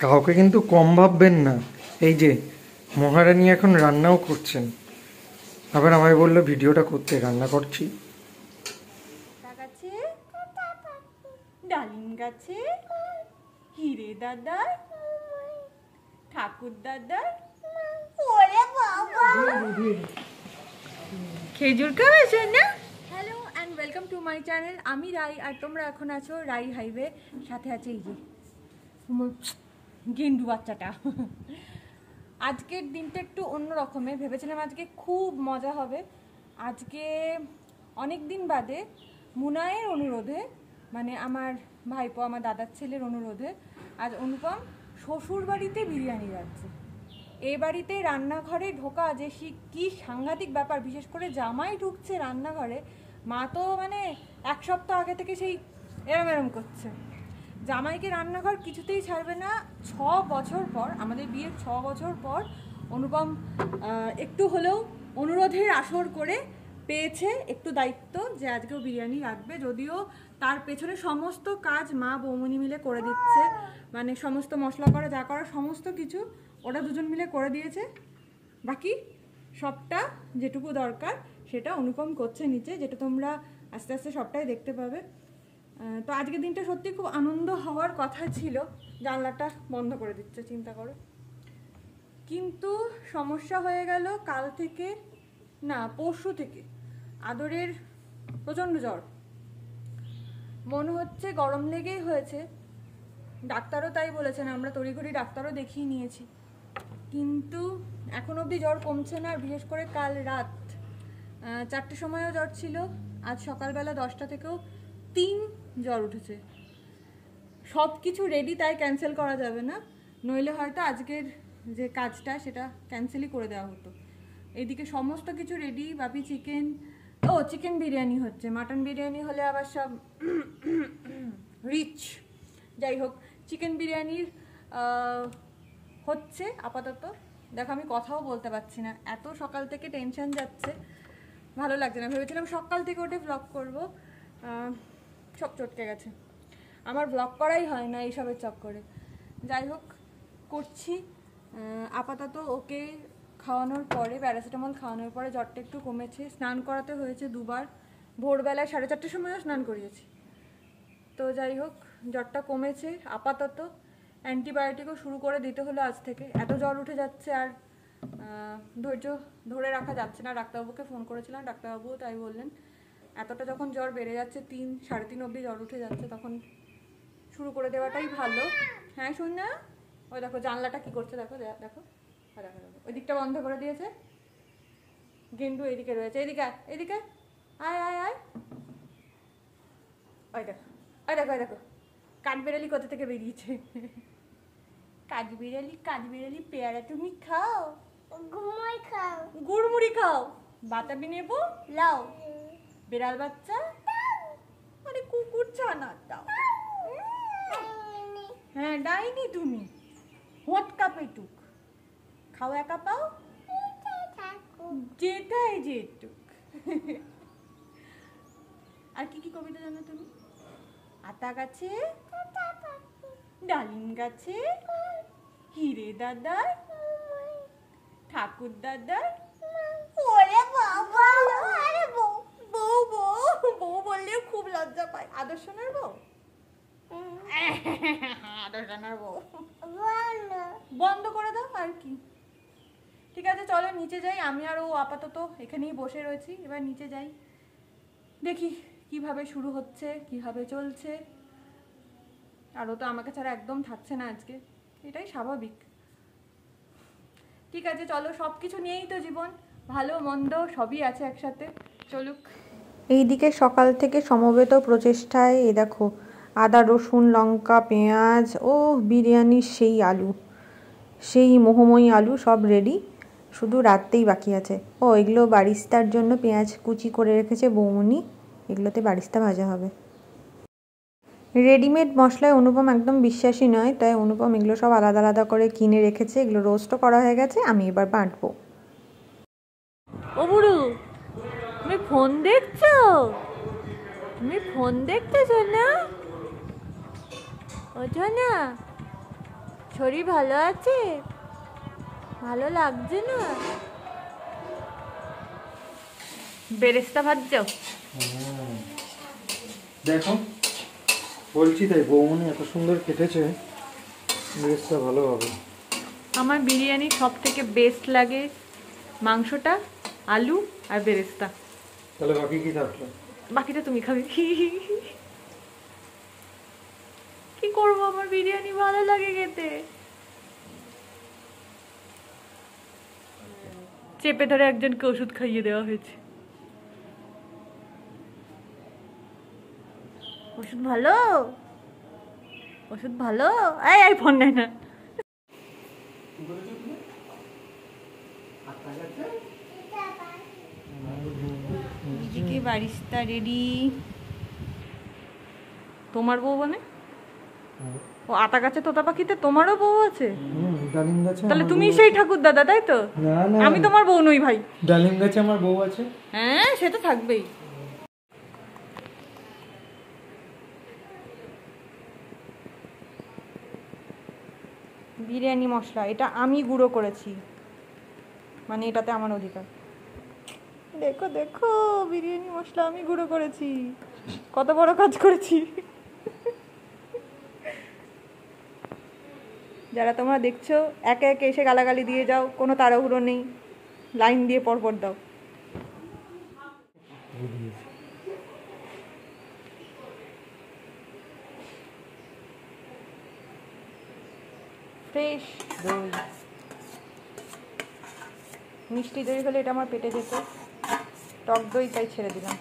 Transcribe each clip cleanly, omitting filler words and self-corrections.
কাউকে কিন্তু কম ভাববেন না। এই যে মহারানী এখন রান্নাও করছেন, আবার আমায় বললো ভিডিওটা করতে, রান্না করছি। ডালিম গাছে হিরে দাদা, ঠাকুর দাদা, খেজুর খাওয়াছো না? Hello and welcome to my channel. আমি রাই আর তোমরা এখন আছো রাই হাইওয়ে। সাথে আছে এই যে গেন্ডু বাচ্চাটা। আজকের দিনটা একটু অন্য রকমের ভেবেছিলাম, আজকে খুব মজা হবে। আজকে অনেক দিন বাদে মুনায়ের অনুরোধে, মানে আমার ভাইপো আমার দাদার ছেলের অনুরোধে, আজ অনুপম শ্বশুর বাড়িতে বিরিয়ানি যাচ্ছে। এই বাড়িতে রান্নাঘরে ঢোকা যে কি সাংঘাতিক ব্যাপার, বিশেষ করে জামাই ঢুকছে রান্নাঘরে। মা তো মানে এক সপ্তাহ আগে থেকে সেই এরম এরম করছে। জামাইকে রান্নাঘর কিছুতেই ছাড়বে না। 6 বছর পর, আমাদের বিয়ের 6 বছর পর অনুপম একটু হলেও অনুরোধের আসর করে পেয়েছে একটু দায়িত্ব যে আজকেও বিরিয়ানি রাখবে। যদিও তার পেছনে সমস্ত কাজ মা বৌমনি মিলে করে দিচ্ছে, মানে সমস্ত মশলা করা যা করা সমস্ত কিছু ওরা দুজন মিলে করে দিয়েছে। বাকি সবটা যেটুকু দরকার সেটা অনুপম করছে নিচে, যেটা তোমরা আস্তে আস্তে সবটাই দেখতে পাবে। তো আজকের দিনটা সত্যি খুব আনন্দ হওয়ার কথা ছিল। জানলাটা বন্ধ করে দিচ্ছে, চিন্তা করো। কিন্তু সমস্যা হয়ে গেল কাল থেকে, না পরশু থেকে আদরের প্রচণ্ড জ্বর। মনে হচ্ছে গরম লেগেই হয়েছে, ডাক্তারও তাই বলেছেন। আমরা তড়িঘড়ি ডাক্তারও দেখিয়ে নিয়েছি, কিন্তু এখন অবধি জ্বর কমছে না। বিশেষ করে কাল রাত 4টের সময়ও জ্বর ছিল, আজ সকালবেলা 10টা থেকেও 3 জ্বর উঠেছে। সব কিছু রেডি, তাই ক্যান্সেল করা যাবে না, নইলে হয়তো আজকের যে কাজটা সেটা ক্যান্সেলই করে দেওয়া হতো। এইদিকে সমস্ত কিছু রেডি, বাপি চিকেন বিরিয়ানি হচ্ছে। মাটন বিরিয়ানি হলে আবার সব রিচ। যাই হোক, চিকেন বিরিয়ানির হচ্ছে আপাতত। দেখো আমি কথাও বলতে পারছি না, এত সকাল থেকে টেনশন যাচ্ছে, ভালো লাগছে না। ভেবেছিলাম সকাল থেকে উঠে ব্লগ করবো, সব চটকে গেছে। আমার ব্লগ করাই হয় না এইসবের চক্করে। যাই হোক, করছি। আপাতত ওকে খাওয়ানোর পরে, প্যারাসিটামল খাওয়ানোর পরে জ্বরটা একটু কমেছে। স্নান করাতে হয়েছে 2বার, ভোরবেলায় 4:30-র সময়ও স্নান করিয়েছি। তো যাই হোক, জ্বরটা কমেছে আপাতত। অ্যান্টিবায়োটিকও শুরু করে দিতে হলো আজ থেকে। এত জ্বর উঠে যাচ্ছে আর ধৈর্য ধরে রাখা যাচ্ছে না। ডাক্তারবাবুকে ফোন করেছিলাম, ডাক্তারবাবুও তাই বললেন। এতটা যখন জ্বর বেড়ে যাচ্ছে, 3-3.5 অবধি জ্বর উঠে যাচ্ছে, তখন শুরু করে দেওয়াটাই ভালো। হ্যাঁ শোন না, ওই দেখো জানলাটা কি করছে, দেখো দেখো দেখো, ওই দিকটা বন্ধ করে দিয়েছে। গেন্ডু এইদিকে রয়েছে, এদিকে এদিকে আয় আয় আয়। ওই দেখো ওই দেখো ওই দেখো, কাঠবিড়ালি কোথা থেকে বেরিয়েছে। কাঠবিড়ালি পেয়ারা তুমি খাও, গুড়মুড়ি খাও, বাতাবি নেবো লাও, বিড়াল বাচ্চা, আরে কুকুর ছানা দাও। হ্যাঁ ডাইনি তুমি, হোটকা পেটুক খাও, একা পাও যেটাই যেটুক। আর কি কি কবিতা জানো তুমি? আতা গাছে, ডালিম গাছে, হিরে দাদা, ঠাকুর দাদা। ওরে বাবা, আরে বউ বউ বউ বউ বললেও খুব লজ্জা পায়। আদর্শনার বউ, আদর্শনার বউ বন্ধ করে দাও। আর কি, ঠিক আছে চলো নিচে যাই। আমি আর ও আপাতত এখানেই বসে রয়েছি, এবার নিচে যাই, দেখি কিভাবে শুরু হচ্ছে, কিভাবে চলছে। আর ও তো আমাকে ছাড়া একদম থাকছে না আজকে, এটাই স্বাভাবিক। ঠিক আছে চলো, সব কিছু নিয়েই তো জীবন, ভালো মন্দ সবই আছে একসাথে, চলুক। এইদিকে সকাল থেকে সমবেত প্রচেষ্টায় এ দেখো আদা রসুন লঙ্কা পেঁয়াজ ও বিরিয়ানির সেই আলু, সেই মোহময়ী আলু সব রেডি, শুধু রাততেই বাকি আছে। ও এগুলো বারিস্তার জন্য পেঁয়াজ কুচি করে রেখেছে বৌমনি, এগুলোতে বারিস্তা ভাজা হবে। রেডিমেড মশলায় অনুপম একদম বিশ্বাসী নয়, তাই অনুপম এগুলো সব আলাদা আলাদা করে কিনে রেখেছে। এগুলো রোস্টও করা হয়ে গেছে, আমি এবার বাঁটবো। ও বুড়ু, তুমি ফোন দেখছো? তুমি ফোন দেখতেছো না? ওঠো না, শরীর ভালো আছে? ভালো লাগছে না? বেরেস্তা ভাজছো? দেখো, বলছি তাই, বৌমনি এত সুন্দর কেটেছে, বেরেস্তা ভালো হবে। আমার বিরিয়ানি সব থেকে বেস্ট লাগে মাংসটা, আলু আর বেরেস্তা। তাহলে বাকি কি থাকলো? বাকিটা তুমি খাবে। কি করবো, আমার বিরিয়ানি ভালো লাগে খেতে। চেপে ধরে একজনকে ওষুধ খাইয়ে দেওয়া হয়েছে। ওষুধ ভালো, ওষুধ ভালো। এই ফোন নেয় না। এদিকে বারিস্তা রেডি। তোমার বউ মানে? ও আতা গাছে তোতা পাখিতে তোমারও বউ আছে? ডালিম গাছে তাহলে তুমি সেই ঠাকুর দাদা, তাই তো? না না, আমি তোমার বউ নই ভাই। ডালিম গাছে আমার বউ আছে। হ্যাঁ, সে তো থাকবেই। বিরিয়ানি মশলা এটা আমি গুঁড়ো করেছি, মানে এটাতে আমার অধিকার। দেখো দেখো, বিরিয়ানি মশলা আমি গুঁড়ো করেছি, কত বড় কাজ করেছি। যারা তোমরা দেখছো একে একে এসে গালাগালি দিয়ে যাও, কোনো তাড়াহুড়ো নেই, লাইন দিয়ে পরপর দাও। ফ্রেশ দই, মিষ্টি দই হলে এটা আমার পেটে যেত, টক দই তাই ছেড়ে দিলাম।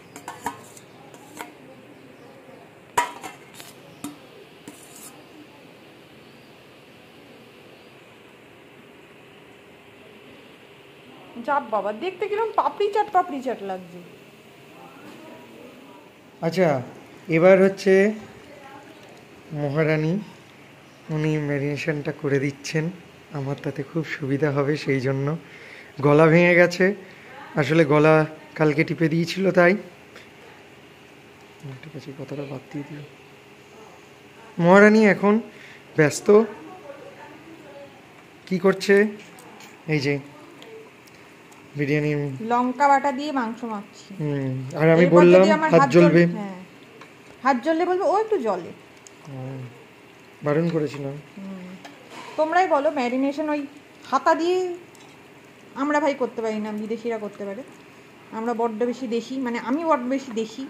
যাক বাবা, দেখতে কিরকম পাপড়ি চাট লাগছে। আচ্ছা, এবার হচ্ছে মহারানী, উনি ম্যারিনেশনটা করে দিচ্ছেন, আমার তাতে খুব সুবিধা হবে সেই জন্য। গলা ভেঙে গেছে, আসলে গলা কালকে টিপে দিয়েছিল তাই। ঠিক আছে, কথাটা বাদ দিয়ে দিও। মহারানী এখন ব্যস্ত, কি করছে? এই যে বিরিয়ানি লঙ্কা বাটা দিয়ে মাংস মাখছি। আর আমি বললাম হাত জ্বলবে। হ্যাঁ, হাত জ্বললে বলবে ও একটু জলে। বারণ করেছিলাম। তোমরাই বলো, ম্যারিনেশন ওই হাতা দিয়ে আমরা ভাই করতে পারি না, বিদেশিরা করতে পারে। আমরা বড্ড বেশি দেশি, মানে আমি বড্ড বেশি দেশি।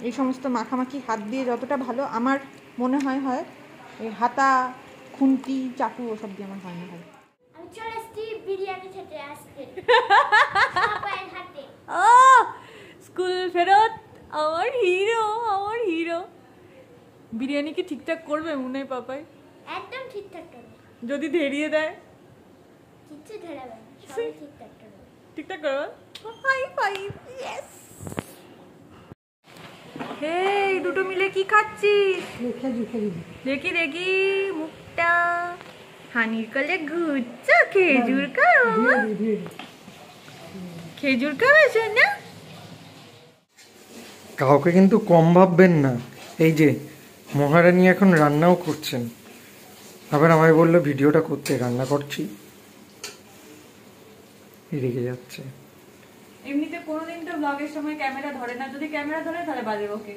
এই সমস্ত মাখামাখি হাত দিয়ে যতটা ভালো আমার মনে হয় হয়, এই হাতা, খুন্তি, চাকু ওসব দিয়ে আমার হয় না ভাই। আমি চলে এসেছি বিরিয়ানি খেতে আসতে। পায়ের হাতে স্কুল ফেরত আমার হিরো, আমার হিরো। বিরিয়ানি কি ঠিকঠাক করবে মনে হয় পাপাই? একদম ঠিকঠাক করবে, যদি ধেরিয়ে দেয় কিচ্ছু ধরাবে না, সবই ঠিকঠাক করবে। ঠিকঠাক করবে। High five, yes. হেই, দুটো মিলে কি খাচ্ছিস? দেখি দেখি মুখটা, হানির কলে ঘুরছ। খেজুর খাও, খেজুর খাওয়াছো না? কাউকে কিন্তু কম ভাববেন না। এই যে মহারানী এখন রান্নাও করছেন, আবার আমায় বললো ভিডিওটা করতে, রান্না করছি, রেগে যাচ্ছে। এমনিতে কোনোদিন তো ব্লগের সময় ক্যামেরা ধরে না, যদি ক্যামেরা ধরে তাহলে বাজে ওকে।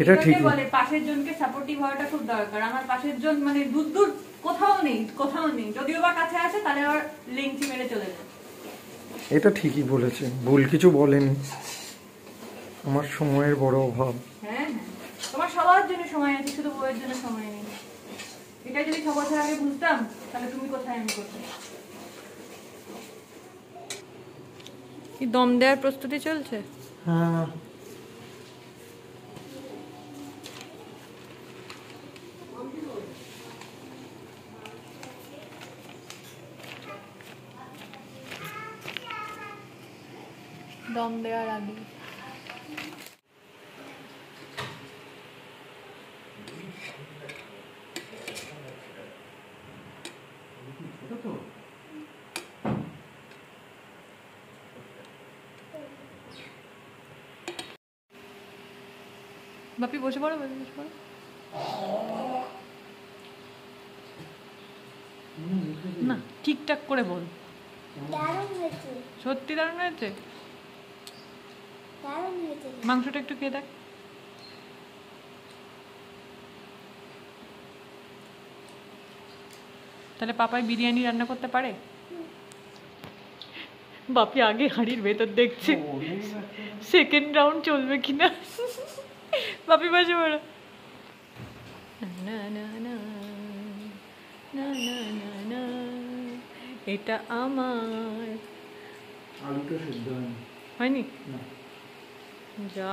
এটা ঠিক বলে পাশের জনকে সাপোর্টিভ হওয়াটা খুব দরকার। আমার পাশের জন মানে দূর দূর কোথাও নেই, কোথাও নেই। যদিও বা কাছে আসে তাহলে আবার লেংচি মেরে চলে যায়। এটা ঠিকই বলেছে, ভুল কিছু বলেনি। আমার সময়ের বড় অভাব। হ্যাঁ, তোমার সবার জন্য সময় আছে, শুধু বউয়ের জন্য সময় নেই। এটা যদি 6 বছর আগে বুঝতাম তাহলে তুমি কোথায়, আমি কোথায়। কি দম দেওয়ার প্রস্তুতি চলছে? হ্যাঁ, দম দেওয়ার আগে বাপি বসে পড়ো, বসে পড়ো। না ঠিকঠাক করে বল। দারুণ হয়েছে, সত্যি দারুণ হয়েছে। দারুণ হয়েছে। মাংসটা একটু খেয়ে দেখ। তাহলে পাপাই বিরিয়ানি রান্না করতে পারে? বাপি আগে হাঁড়ির ভেতর দেখছে সেকেন্ড রাউন্ড চলবে কিনা। বাপি বসে পড়ো। না না না না না না না, এটা আমার। আলুটা সিদ্ধ হয়নি। হয়নি? না। যা